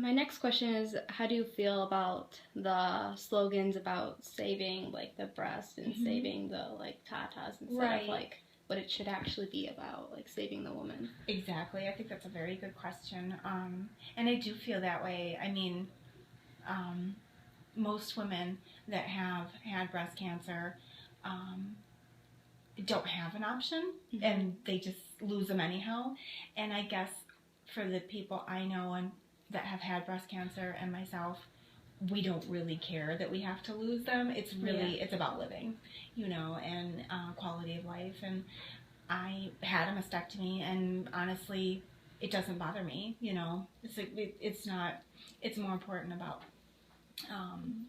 My next question is, how do you feel about the slogans about saving like the breast and saving the like tatas instead of like what it should actually be about, like saving the woman? Exactly. I think that's a very good question. And I do feel that way. I mean, most women that have had breast cancer don't have an option, and they just lose them anyhow. And I guess for the people I know and that have had breast cancer and myself, we don't really care that we have to lose them. It's really, it's about living, you know, and quality of life. And I had a mastectomy, and honestly, it doesn't bother me, you know. It's not, it's more important about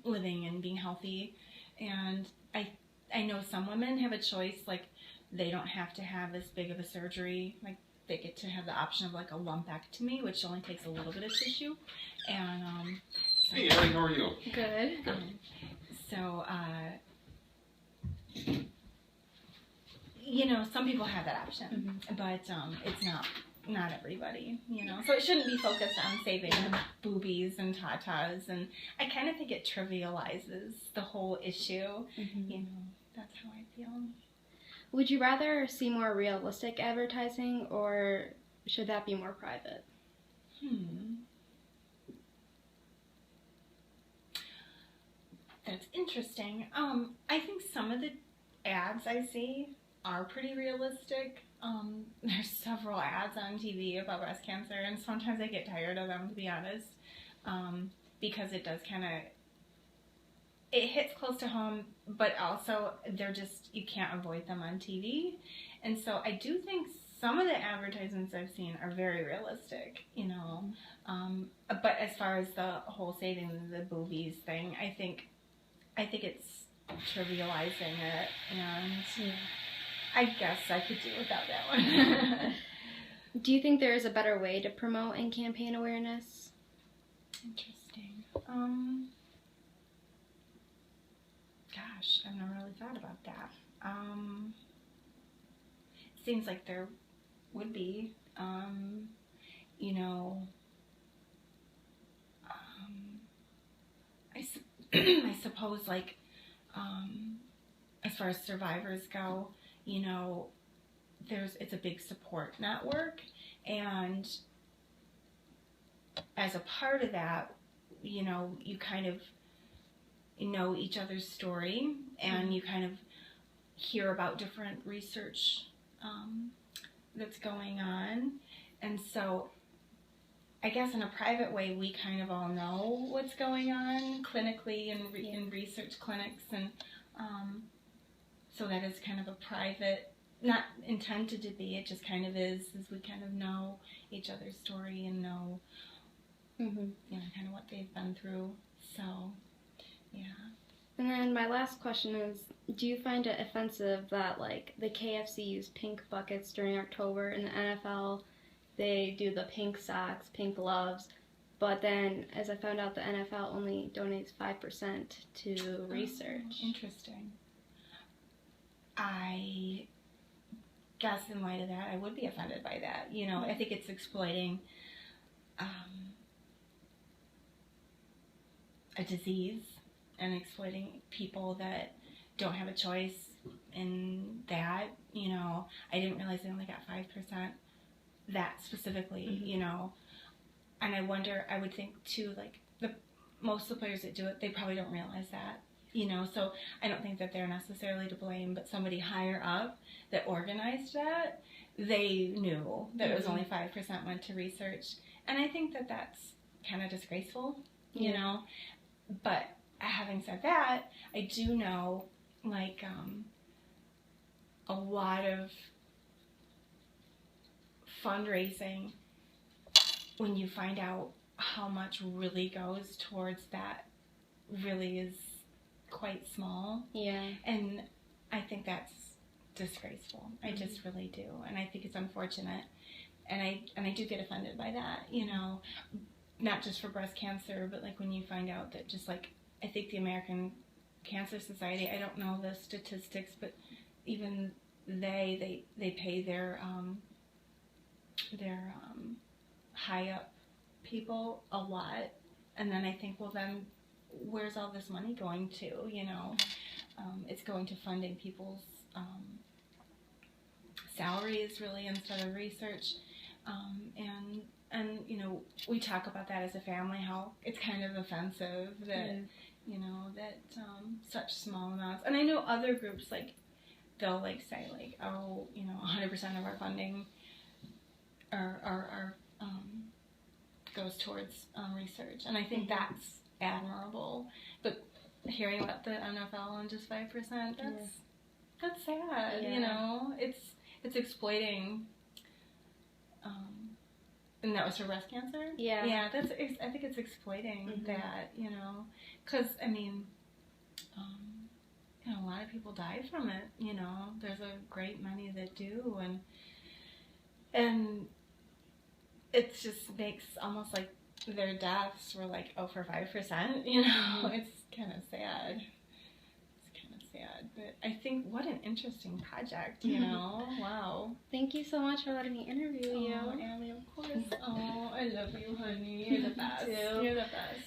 living and being healthy. And I know some women have a choice, like they don't have to have as big of a surgery, like they get to have the option of like a lumpectomy, which only takes a little bit of tissue. And hey, Ellie, how are you? Good. So you know, some people have that option, but it's not everybody, you know. So it shouldn't be focused on saving boobies and tatas, and I kind of think it trivializes the whole issue. You know, that's how I feel. Would you rather see more realistic advertising, or should that be more private? That's interesting. I think some of the ads I see are pretty realistic. There's several ads on TV about breast cancer, and sometimes I get tired of them, to be honest, because it does kind of, it hits close to home, but also they're just, you can't avoid them on TV. And so I do think some of the advertisements I've seen are very realistic, you know. But as far as the whole saving the boobies thing, I think it's trivializing it, and I guess I could do without that one. Do you think there is a better way to promote and campaign awareness? Interesting. Gosh, I've never really thought about that. It seems like there would be, you know, I suppose, like, as far as survivors go, you know, it's a big support network, and as a part of that, you know, you kind of know each other's story, and you kind of hear about different research that's going on. And so I guess in a private way, we kind of all know what's going on clinically and in research clinics, and so that is kind of a private, not intended to be, it just kind of is, as we kind of know each other's story and know, you know, kind of what they've been through. So, yeah. And then my last question is, do you find it offensive that, like, the KFC use pink buckets during October, and the NFL, they do the pink socks, pink gloves, but then, as I found out, the NFL only donates 5% to research? Interesting. I guess in light of that, I would be offended by that. You know, I think it's exploiting a disease and exploiting people that don't have a choice in that. You know, I didn't realize they only got 5%, that specifically, you know. And I wonder, I would think too, like, most of the players that do it, they probably don't realize that, you know. So I don't think that they're necessarily to blame, but somebody higher up that organized that, they knew that it was only 5% went to research. And I think that that's kind of disgraceful, you know. But having said that, I do know, like, a lot of fundraising, when you find out how much really goes towards that, really is quite small. Yeah. And I think that's disgraceful. I just really do. And I think it's unfortunate. And I do get offended by that, you know, not just for breast cancer, but like when you find out that, just like, I think the American Cancer Society, I don't know the statistics, but even they pay their high up people a lot, and then I think, well, then where's all this money going to? You know, it's going to funding people's salaries really instead of research, and you know, we talk about that as a family, how it's kind of offensive that you know that such small amounts. And I know other groups, like, they'll like say like, oh, you know, 100% of our funding are goes towards research, and I think that's admirable. But hearing about the NFL and just 5%, that's sad. You know, it's exploiting. And that was for breast cancer? Yeah, I think it's exploiting that, you know, because, I mean, you know, a lot of people die from it, you know. There's a great many that do, and it just makes almost like their deaths were like, oh, for 5%, you know. It's kind of sad. But I think what an interesting project, you know. Wow. Thank you so much for letting me interview you. Oh, Allie, of course. Oh, I love you, honey. You're the best. You're the best.